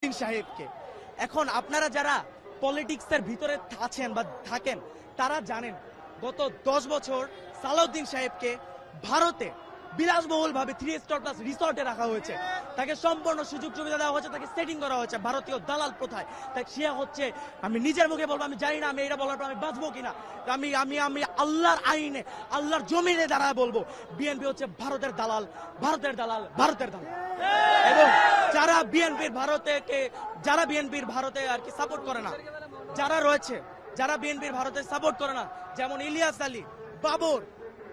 সালাউদ্দিন সাহেবকে। এখন আপনারা যারা পলিটিক্সের ভিতরে আছেন বা থাকেন তারা জানেন গত 10 বছর সালাউদ্দিন সাহেবকে ভারতে বিলাসবহুল ভাবে 3 স্টার প্লাস রিসর্টে রাখা হয়েছে, তাকে সম্পূর্ণ সুযোগ সুবিধা দেওয়া হয়েছে, তাকে সেটিং করা হয়েছে ভারতীয় দালাল প্রথায়। তাই সে হচ্ছে, আমি নিজের মুখে বলবো, আমি জানি না আমি এটা বলার পর আমি বাঁচবো কিনা, আমি আমি আমি আল্লাহর আইনে আল্লাহর জমিনে দাঁড়ায় বলবো বিএনপি হচ্ছে ভারতের দালাল, ভারতের দালাল, ভারতের দালাল। এবং যারা বিএনপির ভারতে আর কি সাপোর্ট করে না, যারা রয়েছে, যারা বিএনপির ভারতে সাপোর্ট করে না, যেমন ইলিয়াস আলী, বাবর,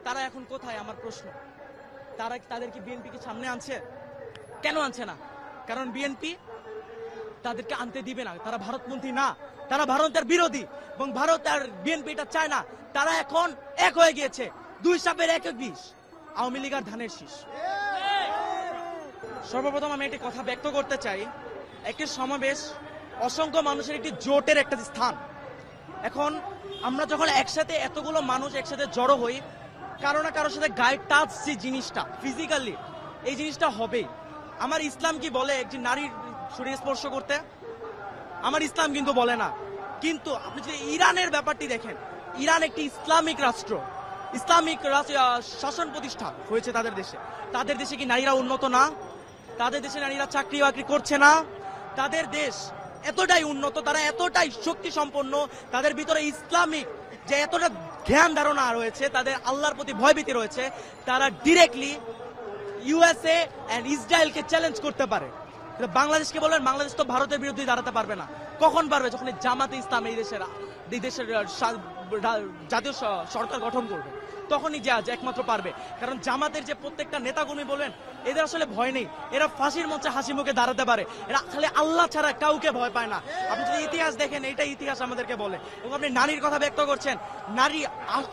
তারা এখন কোথায়? আমার প্রশ্ন, তাদের কি বিএনপি কি সামনে আনছে? কেন আনছে না? কারণ বিএনপি তাদেরকে আনতে দিবে না, তারা ভারতপন্থী না, তারা ভারতের বিরোধী, এবং ভারত আর বিএনপি এটা চায় না। তারা এখন এক হয়ে গিয়েছে, 2 সাপের 1 বিষ, আওয়ামী লীগ আর ধানের শীষ। সর্বপ্রথম আমি একটি কথা ব্যক্ত করতে চাই, একটি সমাবেশ অসংখ্য মানুষের একটি জোটের একটা স্থান। এখন আমরা যখন একসাথে এতগুলো মানুষ একসাথে জড়ো হই, কারো না কারোর সাথে গায়ে টাচ, যে জিনিসটা ফিজিক্যালি, এই জিনিসটা হবেই। আমার ইসলাম কি বলে একটি নারীর শরীর স্পর্শ করতে? আমার ইসলাম কিন্তু বলে না। কিন্তু আপনি যদি ইরানের ব্যাপারটি দেখেন, ইরান একটি ইসলামিক রাষ্ট্র, ইসলামিক শাসন প্রতিষ্ঠা হয়েছে তাদের দেশে কি নারীরা উন্নত না? তাদের দেশে নারীরা চাকরি বাকরি করছে না? তাদের দেশ এতটাই উন্নত, তারা এতটাই শক্তি সম্পন্ন, তাদের ভিতরে ইসলামিক যে এতটা জ্ঞান ধারণা রয়েছে, তাদের আল্লাহর প্রতি ভয়ভীতি রয়েছে, তারা ডিরেক্টলি ইউএসএ এন্ড ইসরায়েলকে চ্যালেঞ্জ করতে পারে। বাংলাদেশকে বলেন, বাংলাদেশ তো ভারতের বিরুদ্ধে দাঁড়াতে পারবে না। কখন পারবে? যখন জামাতে ইসলাম এই দেশের জাতীয় সরকার গঠন করবে, তখনই যে একমাত্র পারবে। কারণ জামাতের যে প্রত্যেকটা নেতাকর্মী বলেন, এদের আসলে ভয় নেই, এরা ফাঁসির মঞ্চে হাসি মুখে দাঁড়াতে পারে, এরা খালি আল্লাহ ছাড়া কাউকে ভয় পায় না। আপনি যদি ইতিহাস দেখেন, এটা ইতিহাস আমাদেরকে বলে। এবং আপনি নারীর কথা ব্যক্ত করছেন, নারী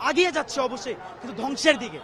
আগিয়ে যাচ্ছে অবশ্যই, কিন্তু ধ্বংসের দিকে।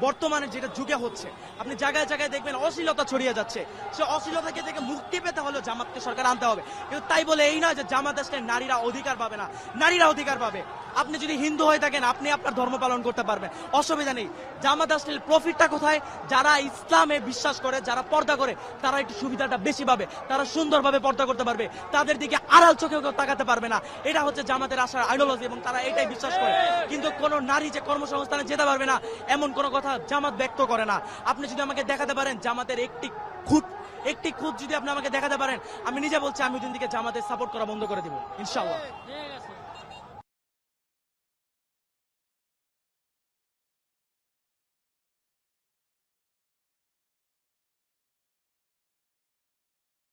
বর্তমানে যেটা যুগে হচ্ছে, আপনি জায়গায় জায়গায় দেখবেন অশ্লীলতা ছড়িয়ে যাচ্ছে। সে অশ্লীলতা থেকে মুক্তি পেতে হলে জামাতকে সরকার আনতে হবে। কিন্তু তাই বলে এই নয় যে জামাত আসলে নারীরা অধিকার পাবে না, নারীরা অধিকার পাবে। আপনি যদি হিন্দু হয়ে থাকেন, আপনি আপনার ধর্ম পালন করতে পারবেন, অসুবিধা নেই। জামাত আসলে প্রফিটটা কোথায়? যারা ইসলামে বিশ্বাস করে, যারা পর্দা করে, তারা একটু সুবিধাটা বেশি পাবে, তারা সুন্দরভাবে পর্দা করতে পারবে, তাদের দিকে আড়াল চোখেও কেউ তাকাতে পারবে না। এটা হচ্ছে জামাতের আশার আইডিওলজি, এবং তারা এটাই বিশ্বাস করে। কিন্তু কোন নারী যে কর্মসংস্থানে যেতে পারবে না, এমন কোন কথা জামাত ব্যক্ত করে না। আপনি যদি আমাকে দেখাতে পারেন জামাতের একটি খুঁত যদি আপনি আমাকে দেখাতে পারেন, আমি নিজে বলছি আমি ওই দিন থেকে জামাতের সাপোর্ট করা বন্ধ করে দিব, ইনশাআল্লাহ।